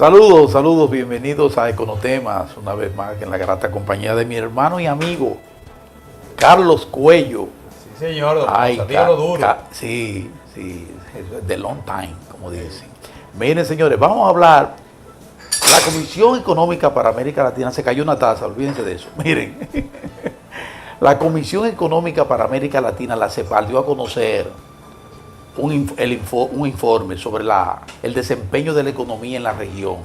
Saludos, saludos, bienvenidos a Econotemas, una vez más en la grata compañía de mi hermano y amigo, Carlos Cuello. Sí, señor, Ay, lo duro. Sí, the long time, como dicen. Miren, señores, vamos a hablar. La Comisión Económica para América Latina, se cayó una taza, olvídense de eso. Miren, la Comisión Económica para América Latina, la CEPAL, dio a conocer un informe sobre el desempeño de la economía en la región,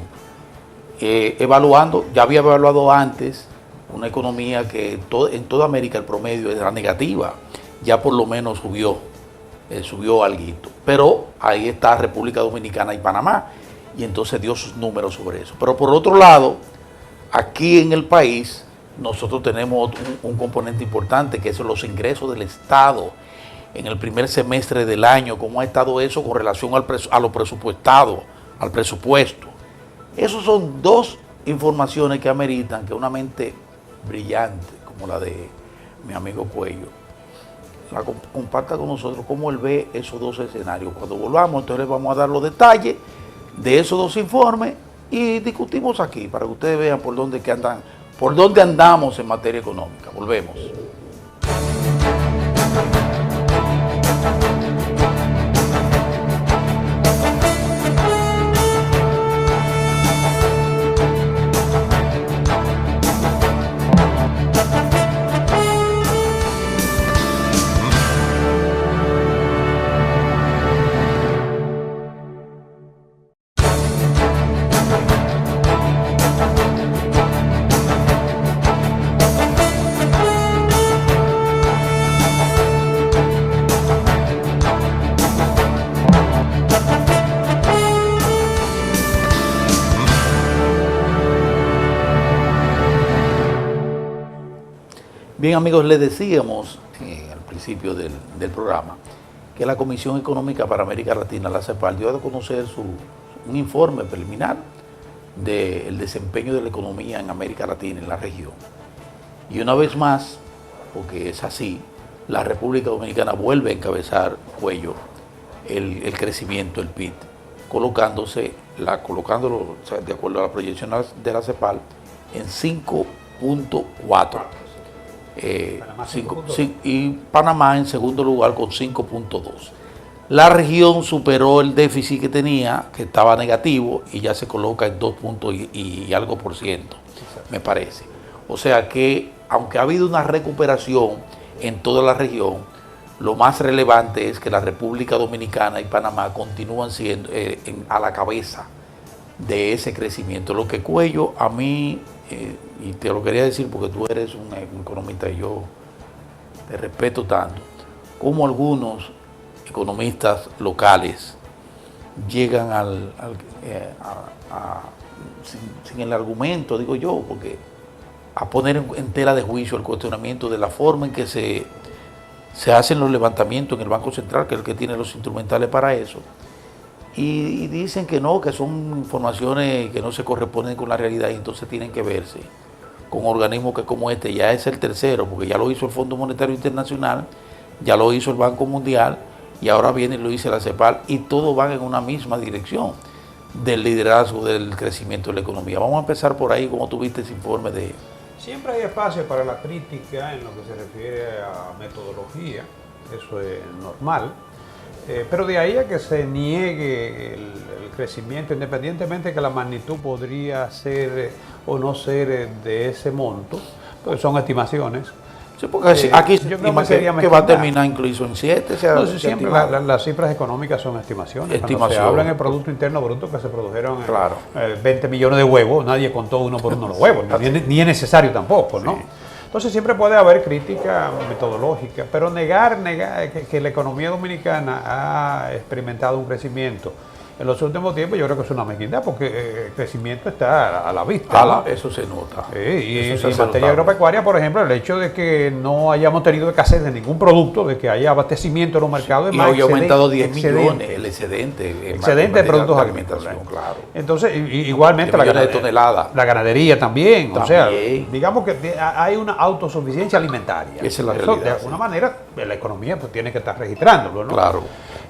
evaluando, ya había evaluado antes, una economía que en toda América el promedio era negativa, ya por lo menos subió alguito, pero ahí está República Dominicana y Panamá, y entonces dio sus números sobre eso. Pero por otro lado, aquí en el país, nosotros tenemos un componente importante, que son los ingresos del Estado en el primer semestre del año, cómo ha estado eso con relación a lo presupuestado, al presupuesto. Esas son dos informaciones que ameritan que una mente brillante, como la de mi amigo Cuello, la comparta con nosotros, cómo él ve esos dos escenarios. Cuando volvamos, entonces vamos a dar los detalles de esos dos informes y discutimos aquí, para que ustedes vean por dónde andamos en materia económica. Volvemos. Bien, amigos, les decíamos al principio del programa que la Comisión Económica para América Latina, la CEPAL, dio a conocer un informe preliminar del desempeño de la economía en América Latina, en la región. Y una vez más, porque es así, la República Dominicana vuelve a encabezar Cuello el crecimiento, el PIB, colocándolo, o sea, de acuerdo a la proyección de la CEPAL, en 5.4. Y Panamá en segundo lugar con 5.2. La región superó el déficit que tenía, que estaba negativo, y ya se coloca en 2 puntos y algo por ciento, me parece. O sea que, aunque ha habido una recuperación en toda la región, lo más relevante es que la República Dominicana y Panamá continúan siendo a la cabeza de ese crecimiento. Lo que Cuello, a mí, y te lo quería decir porque tú eres un economista y yo te respeto tanto, como algunos economistas locales llegan sin el argumento, digo yo, porque a poner en tela de juicio el cuestionamiento de la forma en que se hacen los levantamientos en el Banco Central, que es el que tiene los instrumentales para eso, y dicen que no, que son informaciones que no se corresponden con la realidad, y entonces tienen que verse con organismos que como este, ya es el tercero, porque ya lo hizo el Fondo Monetario Internacional, ya lo hizo el Banco Mundial, y ahora viene y lo dice la CEPAL, y todos van en una misma dirección del liderazgo del crecimiento de la economía. Vamos a empezar por ahí, como tuviste ese informe de... Siempre hay espacio para la crítica en lo que se refiere a metodología, eso es normal, pero de ahí a que se niegue el crecimiento, independientemente de que la magnitud podría ser o no ser de ese monto, pues son estimaciones. Sí, porque aquí yo creo que va a terminar incluso en 7. No, siempre las cifras económicas son estimaciones. Cuando se habla en el Producto Interno Bruto que se produjeron 20 millones de huevos, nadie contó uno por uno los huevos, ni es necesario tampoco, ¿no? Sí. Entonces siempre puede haber crítica metodológica, pero negar que la economía dominicana ha experimentado un crecimiento en los últimos tiempos, yo creo que es una mezquindad, porque el crecimiento está a la vista. Eso se nota. Y en materia agropecuaria, por ejemplo, el hecho de que no hayamos tenido escasez de ningún producto, de que haya abastecimiento en los mercados, y hoy ha aumentado 10 millones el excedente de productos alimentarios. Claro. Entonces, igualmente de toneladas. La ganadería también. O sea, digamos que hay una autosuficiencia alimentaria. Esa es la realidad. De alguna manera, la economía pues tiene que estar registrándolo, ¿no? Claro.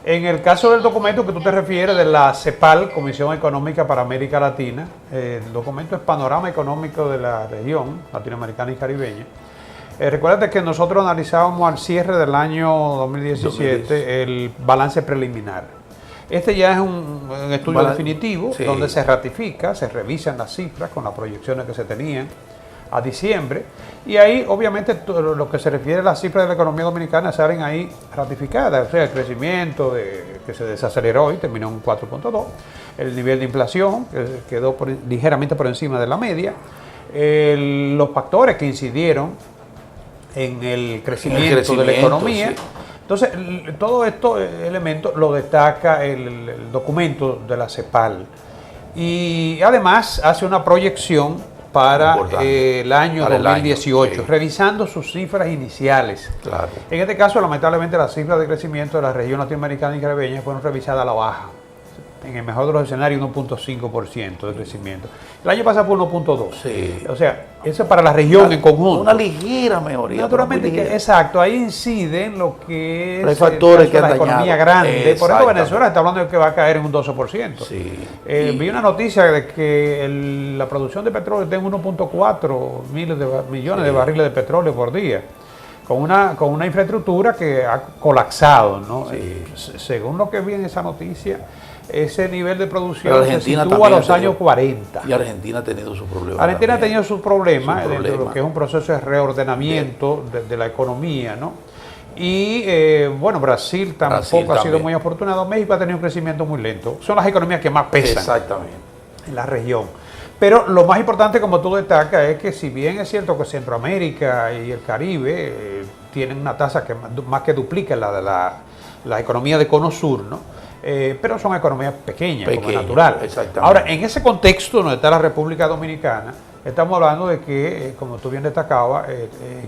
En el caso del documento que tú te refieres de la CEPAL, Comisión Económica para América Latina, el documento es Panorama Económico de la Región Latinoamericana y Caribeña. Recuérdate que nosotros analizábamos al cierre del año 2017 el balance preliminar. Este ya es un estudio definitivo, sí, donde se ratifica, se revisan las cifras con las proyecciones que se tenían a diciembre, y ahí obviamente todo lo que se refiere a las cifras de la economía dominicana salen ahí ratificadas, o sea, el crecimiento que se desaceleró y terminó en 4.2, el nivel de inflación que quedó ligeramente por encima de la media, los factores que incidieron en el crecimiento de la economía. Sí. Entonces, todos estos elementos lo destaca el documento de la CEPAL, y además hace una proyección para el año 2018, sí, revisando sus cifras iniciales. Claro. En este caso, lamentablemente, las cifras de crecimiento de la región latinoamericana y caribeña fueron revisadas a la baja. En el mejor de los escenarios, 1.5% de crecimiento. El año pasado fue 1.2%. Sí. O sea, eso es para la región en conjunto. Una ligera mejoría. Naturalmente, exacto, ahí inciden lo que es hay factores que la economía grande. Por ejemplo, Venezuela está hablando de que va a caer en un 12%. Sí. Vi una noticia de que la producción de petróleo está en 1.4 millones de barriles de petróleo por día, con una infraestructura que ha colapsado, ¿no? Sí. Según lo que vi en esa noticia, ese nivel de producción se sitúa a los años 40. Y Argentina ha tenido sus problemas. Argentina ha tenido sus problemas dentro de lo que es un proceso de reordenamiento de la economía, ¿no? Y bueno, Brasil tampoco ha sido muy afortunado. México ha tenido un crecimiento muy lento. Son las economías que más pesan. Exactamente. En la región. Pero lo más importante, como tú destacas, es que si bien es cierto que Centroamérica y el Caribe tienen una tasa que más que duplica la de la economía de Cono Sur, ¿no? Pero son economías pequeñas, como es natural. Ahora, en ese contexto donde está la República Dominicana, estamos hablando de que, como tú bien destacabas,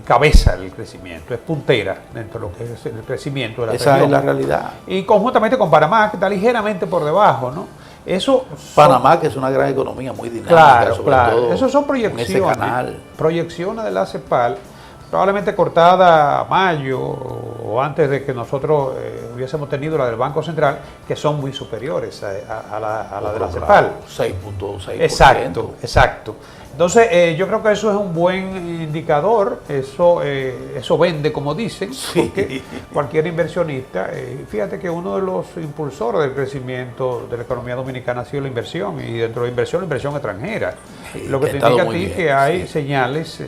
cabeza el crecimiento, es puntera dentro de lo que es el crecimiento de la región. Esa es la realidad. Y conjuntamente con Panamá, que está ligeramente por debajo, ¿no? Panamá, que es una gran economía, muy dinámica. Claro, sobre todo eso son proyecciones de la CEPAL, probablemente cortada a mayo o antes de que nosotros hubiésemos tenido la del Banco Central, que son muy superiores a la de la CEPAL. 6.6%. Exacto. Entonces, yo creo que eso es un buen indicador, eso vende, como dicen, sí, porque cualquier inversionista, fíjate que uno de los impulsores del crecimiento de la economía dominicana ha sido la inversión, y dentro de la inversión extranjera. Sí, lo que te indica a ti que hay señales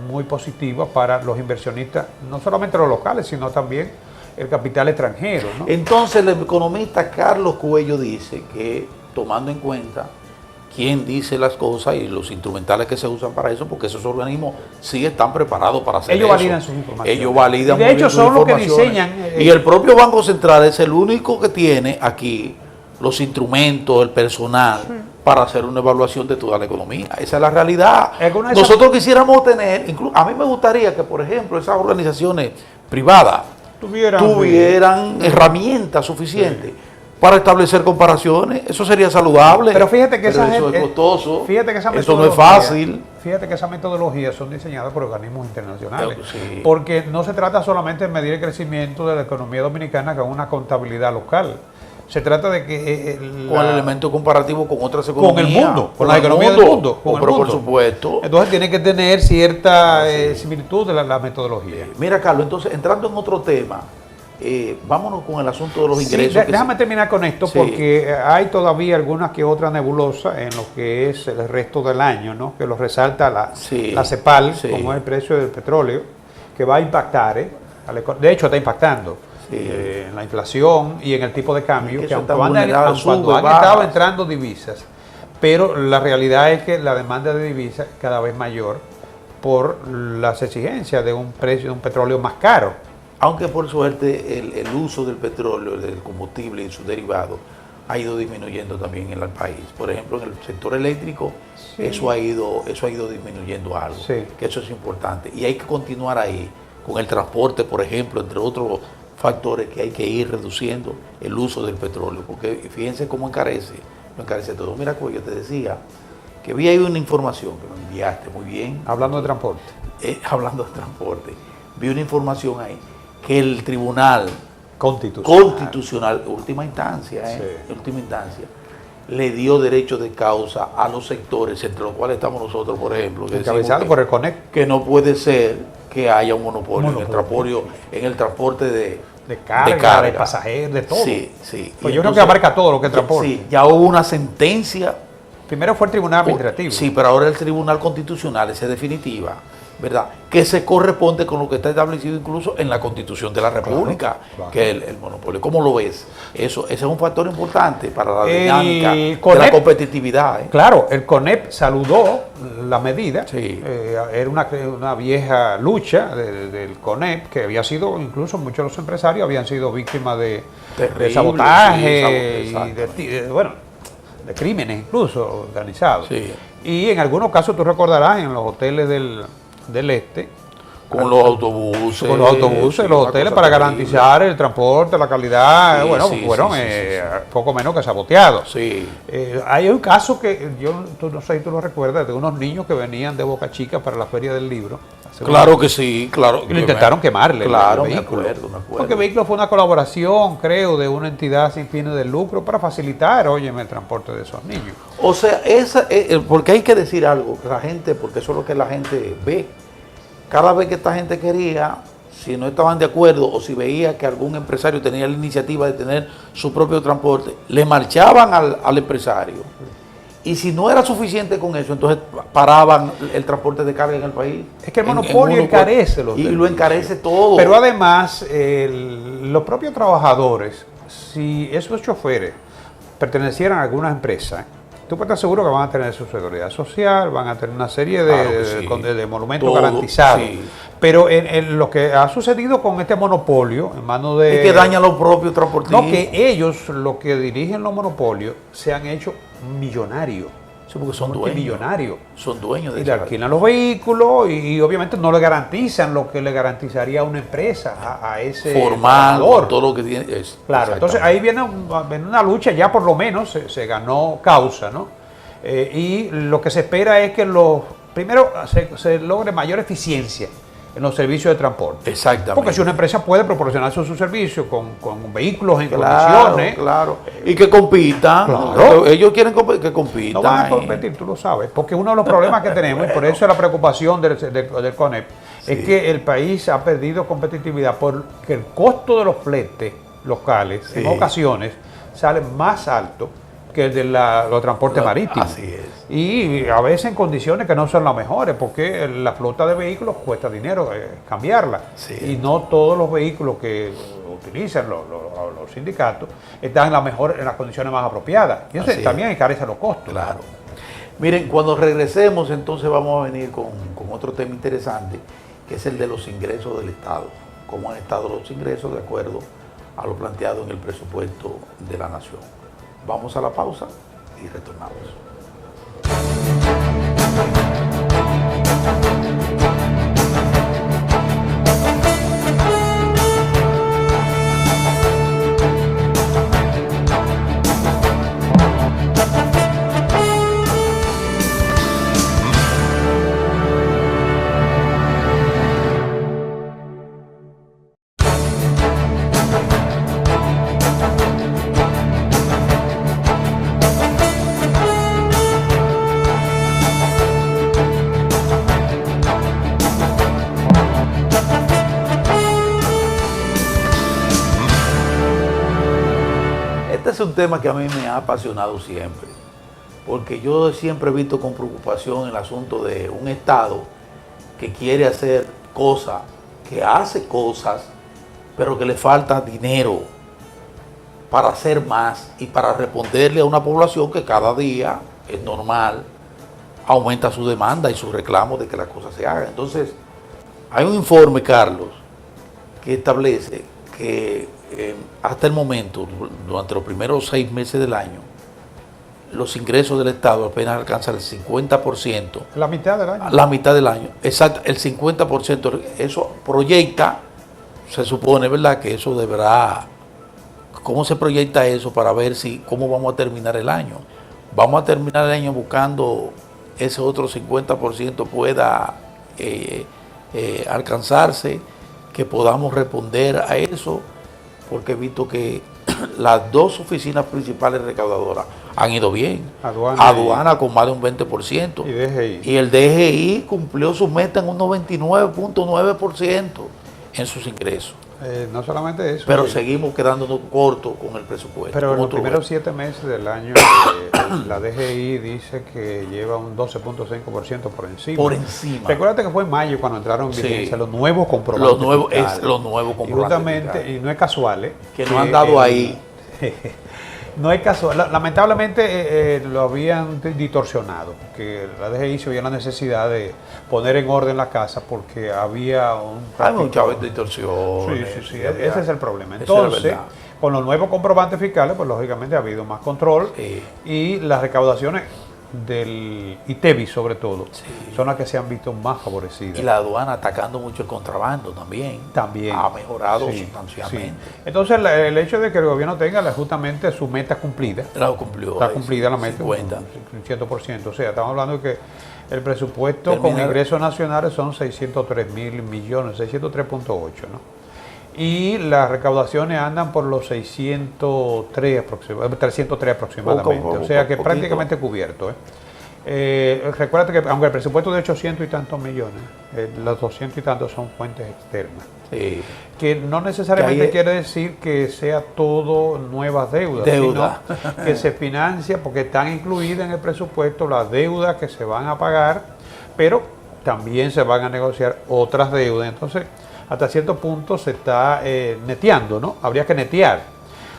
muy positivas para los inversionistas, no solamente los locales, sino también el capital extranjero, ¿no? Entonces, el economista Carlos Cuello dice que, tomando en cuenta quién dice las cosas y los instrumentales que se usan para eso, porque esos organismos sí están preparados para hacer eso. Ellos validan sus informaciones. Ellos validan muy bien sus informaciones. De hecho, son los que diseñan. Y el propio Banco Central es el único que tiene aquí los instrumentos, el personal, para hacer una evaluación de toda la economía. Esa es la realidad. Nosotros quisiéramos tener, a mí me gustaría que, por ejemplo, esas organizaciones privadas tuvieran herramientas suficientes para establecer comparaciones. Eso sería saludable. Pero fíjate que eso es costoso. Fíjate que eso no es fácil. Fíjate que esas metodologías son diseñadas por organismos internacionales. Sí. Porque no se trata solamente de medir el crecimiento de la economía dominicana con una contabilidad local. Se trata de que con el elemento comparativo con otras economías. Con el mundo, con la economía del mundo. Por supuesto. Entonces tiene que tener cierta similitud de la metodología. Mira, Carlos, entonces entrando en otro tema, vámonos con el asunto de los ingresos. Déjame terminar con esto, porque hay todavía alguna que otra nebulosa en lo que es el resto del año, ¿no? Que lo resalta la CEPAL, como es el precio del petróleo, que va a impactar, de hecho está impactando. En la inflación y en el tipo de cambio, que aunque han estado entrando divisas, pero la realidad es que la demanda de divisas es cada vez mayor por las exigencias de un precio de un petróleo más caro. Aunque por suerte el uso del petróleo, del combustible y sus derivados ha ido disminuyendo también en el país. Por ejemplo, en el sector eléctrico eso ha ido disminuyendo algo, que eso es importante. Y hay que continuar ahí con el transporte, por ejemplo, entre otros factores que hay que ir reduciendo el uso del petróleo, porque fíjense cómo lo encarece todo. Mira, como yo te decía, que vi ahí una información que me enviaste muy bien. Hablando de transporte. Hablando de transporte. Vi una información ahí, que el Tribunal constitucional, última instancia, última instancia, le dio derecho de causa a los sectores, entre los cuales estamos nosotros, por ejemplo, encabezado por el CONEP, que no puede ser que haya un monopolio en el transporte de carga, de pasajeros, de todo. Sí. Pues entonces, yo creo que abarca todo lo que es transporte. Sí, ya hubo una sentencia. Primero fue el Tribunal Administrativo. Sí, pero ahora el Tribunal Constitucional, esa es definitiva, ¿verdad? Que se corresponde con lo que está establecido incluso en la Constitución de la República, que es el monopolio. ¿Cómo lo ves? Ese es un factor importante para la dinámica de la competitividad. Claro, el CONEP saludó la medida. Sí. Era una vieja lucha del CONEP, que había sido, incluso muchos de los empresarios habían sido víctimas de sabotaje y de crímenes incluso organizados. Sí. Y en algunos casos, tú recordarás, en los hoteles del este, con los autobuses, los hoteles para garantizar el transporte, la calidad, fueron poco menos que saboteados. Sí. Hay un caso que no sé si tú lo recuerdas, de unos niños que venían de Boca Chica para la Feria del Libro. Claro que sí, claro. Y lo intentaron quemarle. Claro, me acuerdo. Porque el vehículo fue una colaboración, creo, de una entidad sin fines de lucro para facilitar, el transporte de esos niños. O sea, porque hay que decir algo, la gente, porque eso es lo que la gente ve. Cada vez que esta gente quería, si no estaban de acuerdo o si veía que algún empresario tenía la iniciativa de tener su propio transporte, le marchaban al empresario. Y si no era suficiente con eso, entonces paraban el transporte de carga en el país. Es que el monopolio encarece los servicios. Y lo encarece todo. Pero además, los propios trabajadores, si esos choferes pertenecieran a alguna empresa, tú puedes estar seguro que van a tener su seguridad social, van a tener una serie de monumentos todo, garantizados. Sí. Pero en lo que ha sucedido con este monopolio, en manos de... Es que daña a los propios transportistas. No, que ellos, los que dirigen los monopolios, se han hecho millonarios. Sí, porque son dueños. Millonarios. Son dueños de y le alquilan los vehículos y obviamente no le garantizan lo que le garantizaría una empresa a ese formal, todo lo que tiene. Claro, entonces ahí viene una lucha, ya por lo menos se ganó causa, ¿no? Y lo que se espera es que primero se logre mayor eficiencia en los servicios de transporte. Exactamente. Porque si una empresa puede proporcionar sus servicios con vehículos en condiciones. Claro. Y que compitan. Claro. Ellos quieren que compitan. No van a competir, tú lo sabes. Porque uno de los problemas que tenemos, y por eso es la preocupación del CONEP, es que el país ha perdido competitividad porque el costo de los fletes locales, en ocasiones, sale más alto que el de los transportes marítimos. Así es. Y a veces en condiciones que no son las mejores, porque la flota de vehículos cuesta dinero cambiarla. Sí. Y no todos los vehículos que utilizan los sindicatos están en las condiciones más apropiadas. Y eso también encarece los costos. Claro. Miren, cuando regresemos, entonces vamos a venir con otro tema interesante, que es el de los ingresos del Estado. Cómo han estado los ingresos de acuerdo a lo planteado en el presupuesto de la Nación. Vamos a la pausa y retornamos. Este es un tema que a mí me ha apasionado siempre, porque yo siempre he visto con preocupación el asunto de un Estado que quiere hacer cosas, que hace cosas, pero que le falta dinero para hacer más y para responderle a una población que cada día, es normal, aumenta su demanda y su reclamo de que las cosas se hagan. Entonces, hay un informe, Carlos, que establece que hasta el momento, durante los primeros 6 meses del año, los ingresos del Estado apenas alcanzan el 50%. La mitad del año. La mitad del año, exacto, el 50%. Eso proyecta, se supone, ¿verdad?, que eso deberá... ¿Cómo se proyecta eso para ver cómo vamos a terminar el año? Vamos a terminar el año buscando ese otro 50% pueda alcanzarse, que podamos responder a eso, porque he visto que las dos oficinas principales recaudadoras han ido bien. Aduana con más de un 20%. Y DGI. Y el DGI cumplió su meta en un 99.9% en sus ingresos. No solamente eso. Pero seguimos quedándonos cortos con el presupuesto. Pero en los primeros 7 meses del año, la DGI dice que lleva un 12.5% por encima. Por encima. Recuérdate que fue en mayo cuando entraron en vigencia los nuevos comprobantes. Los nuevos comprobantes. Y justamente, y no es casual, que no han dado ahí. No es casual. Lamentablemente lo habían distorsionado, que la DGI se veía la necesidad de poner en orden la casa porque había Hay muchas distorsiones. Sí, ese es el problema. Entonces, con los nuevos comprobantes fiscales, pues lógicamente ha habido más control y las recaudaciones del ITEVI sobre todo son las que se han visto más favorecidas. Y la aduana atacando mucho el contrabando también ha mejorado sustancialmente. Entonces el hecho de que el gobierno tenga justamente su meta cumplida, la cumplió, está cumplida la meta, 50. Un 100%, o sea, estamos hablando de que el presupuesto con ingresos nacionales son 603 mil millones, 603.8, ¿no? Y las recaudaciones andan por los 303 aproximadamente, o sea que prácticamente cubierto. Recuérdate que aunque el presupuesto de 800 y tantos millones, los 200 y tantos son fuentes externas, que no necesariamente quiere decir que sea todo nuevas deudas, sino que se financia porque están incluidas en el presupuesto las deudas que se van a pagar, pero también se van a negociar otras deudas. Entonces, hasta cierto punto se está neteando, ¿no? Habría que netear.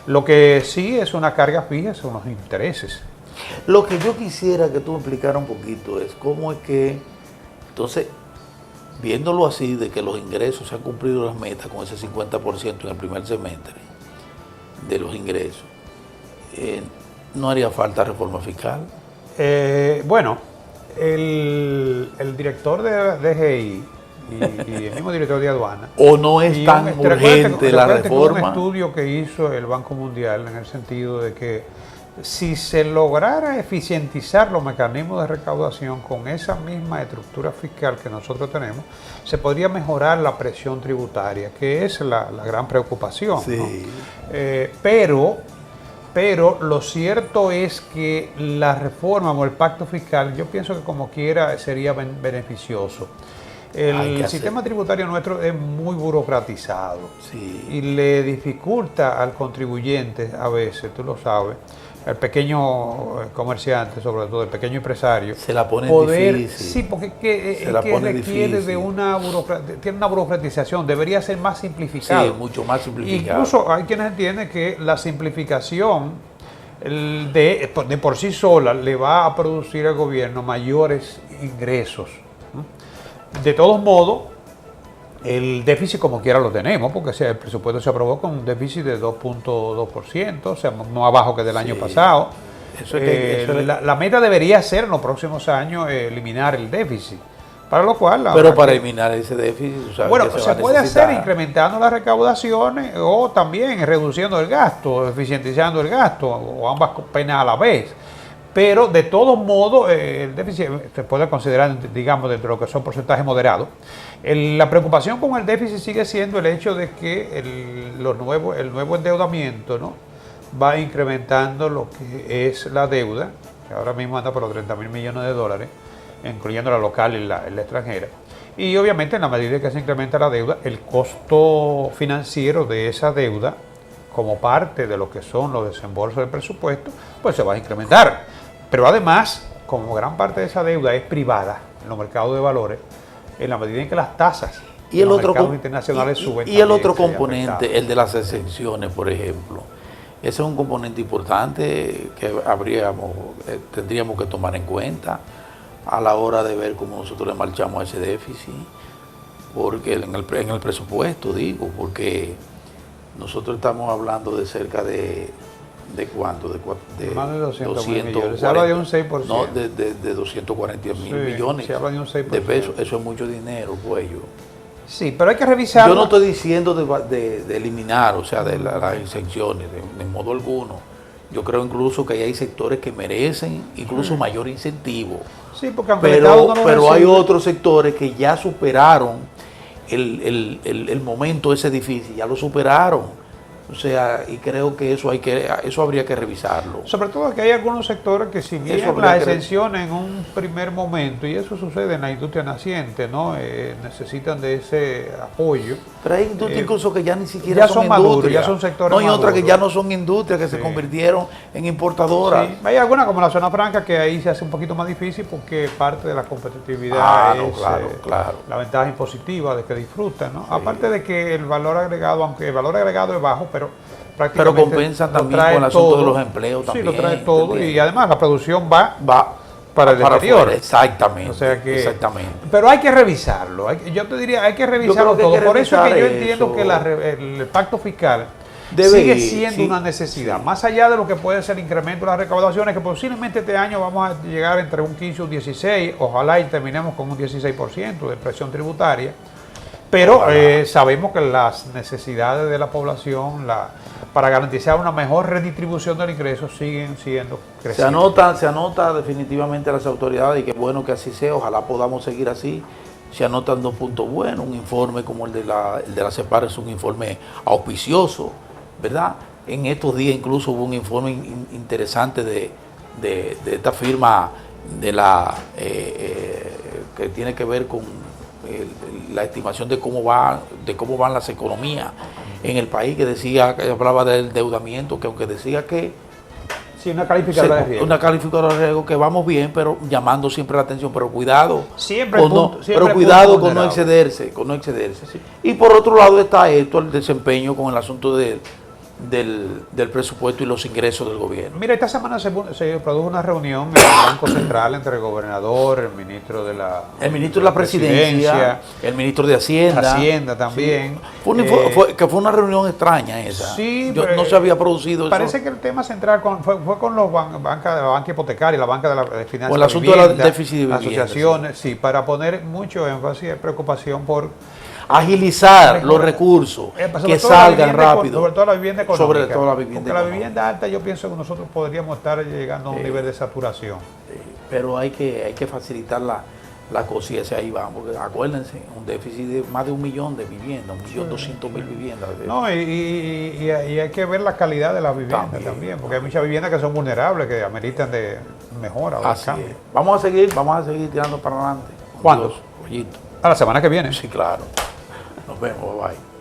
Lo que sí es una carga fija son los intereses. Lo que yo quisiera que tú me explicaras un poquito es cómo es que, entonces, viéndolo así, de que los ingresos se han cumplido las metas con ese 50% en el primer semestre de los ingresos, ¿no haría falta reforma fiscal? Bueno, el director de DGI y el mismo director de aduana. ¿O no es tan urgente la reforma? Un estudio que hizo el Banco Mundial en el sentido de que si se lograra eficientizar los mecanismos de recaudación con esa misma estructura fiscal que nosotros tenemos, se podría mejorar la presión tributaria, que es la gran preocupación. Sí. ¿No? Pero lo cierto es que la reforma o el pacto fiscal, yo pienso que como quiera sería beneficioso. El sistema tributario nuestro es muy burocratizado y le dificulta al contribuyente a veces, tú lo sabes, al pequeño comerciante, sobre todo el pequeño empresario, se la pone difícil. Sí, porque requiere de tiene una burocratización, debería ser más simplificado. Sí, mucho más simplificado. Incluso hay quienes entienden que la simplificación de por sí sola le va a producir al gobierno mayores ingresos. De todos modos, el déficit como quiera lo tenemos, porque el presupuesto se aprobó con un déficit de 2.2%, o sea, más bajo que del año pasado. La meta debería ser en los próximos años eliminar el déficit, para lo cual... Pero para eliminar ese déficit, bueno, se puede hacer incrementando las recaudaciones o también reduciendo el gasto, eficientizando el gasto, o ambas penas a la vez. Pero de todos modos, el déficit se puede considerar, digamos, dentro de lo que son porcentajes moderados. La preocupación con el déficit sigue siendo el hecho de que el nuevo endeudamiento, ¿no?, va incrementando lo que es la deuda, que ahora mismo anda por los 30 mil millones de dólares, incluyendo la local y la extranjera. Y obviamente, en la medida que se incrementa la deuda, el costo financiero de esa deuda, como parte de lo que son los desembolsos del presupuesto, pues se va a incrementar. Pero además, como gran parte de esa deuda es privada en los mercados de valores, en la medida en que las tasas en los mercados internacionales suben. Y el otro componente, el de las exenciones, por ejemplo, ese es un componente importante que tendríamos que tomar en cuenta a la hora de ver cómo nosotros le marchamos a ese déficit, porque en el presupuesto, digo, porque nosotros estamos hablando de cerca ¿de cuánto? Más de 200 mil millones. Se habla de un 6%. No, de 240 mil millones se habla de un 6%. De pesos. Eso es mucho dinero, cuello. Sí, pero hay que revisar. Yo no estoy diciendo de eliminar, o sea, de las exenciones, de modo alguno. Yo creo incluso que hay sectores que merecen incluso mayor incentivo. Sí, porque aunque pero hay otros sectores que ya superaron el momento ese difícil, ya lo superaron. O sea, y creo que eso habría que revisarlo. Sobre todo que hay algunos sectores que si bien la exención en un primer momento, y eso sucede en la industria naciente, ¿no? Necesitan de ese apoyo. Pero hay industrias incluso que ya ni siquiera son maduros, ya son sectores maduros. No, hay otras que ya no son industrias, que se convirtieron en importadoras. Sí. Hay algunas como la zona franca que ahí se hace un poquito más difícil porque parte de la competitividad es la ventaja impositiva de que disfrutan, ¿no? Sí. Aparte de que el valor agregado, aunque el valor agregado es bajo, pero prácticamente compensa también con el asunto de los empleos también. Sí, lo trae todo también. Y además la producción va para el exterior. Afuera, exactamente. O sea que, exactamente. Pero hay que revisarlo. Yo te diría, hay que revisarlo todo. Por eso es que yo entiendo que el pacto fiscal sigue siendo una necesidad. Sí. Más allá de lo que puede ser el incremento de las recaudaciones, que posiblemente este año vamos a llegar entre un 15 y un 16, ojalá y terminemos con un 16% de presión tributaria. Pero sabemos que las necesidades de la población para garantizar una mejor redistribución del ingreso siguen siendo crecientes. Se anota definitivamente a las autoridades y qué bueno que así sea, ojalá podamos seguir así. Se anotan 2 puntos buenos, un informe como el de la CEPAR es un informe auspicioso, ¿verdad? En estos días incluso hubo un informe interesante de esta firma que tiene que ver con la estimación de cómo van las economías en el país, que hablaba del endeudamiento, que aunque decía que sí, una calificadora de riesgo. Una calificadora de riesgo que vamos bien, pero llamando siempre la atención, pero cuidado. Siempre cuidado con no excederse, Sí. Y por otro lado está esto, el desempeño con el asunto del presupuesto y los ingresos del gobierno. Mira, esta semana se produjo una reunión en el Banco Central entre el gobernador, el ministro de la Presidencia, el ministro de Hacienda también. Sí. Fue una reunión extraña esa. Sí, no se había producido parece eso. que el tema central fue con la banca hipotecaria, la banca de la finanzas. Con el asunto del déficit de vivienda. Asociaciones, sí, para poner mucho énfasis y preocupación por agilizar los recursos que salgan rápido. Sobre todo la vivienda económica. Sobre todo la vivienda económica. La vivienda alta, yo pienso que nosotros podríamos estar llegando a un nivel de saturación. Pero hay que facilitar la cosa y ese ahí vamos. Porque acuérdense, un déficit de más de 1 millón de viviendas, 1.200.000 viviendas. No, y hay que ver la calidad de las viviendas también, porque hay muchas viviendas que son vulnerables, que ameritan de mejora o cambio. Vamos a seguir tirando para adelante. ¿Cuándo? Pollito. A la semana que viene. Sí, claro. Nos vemos, bye.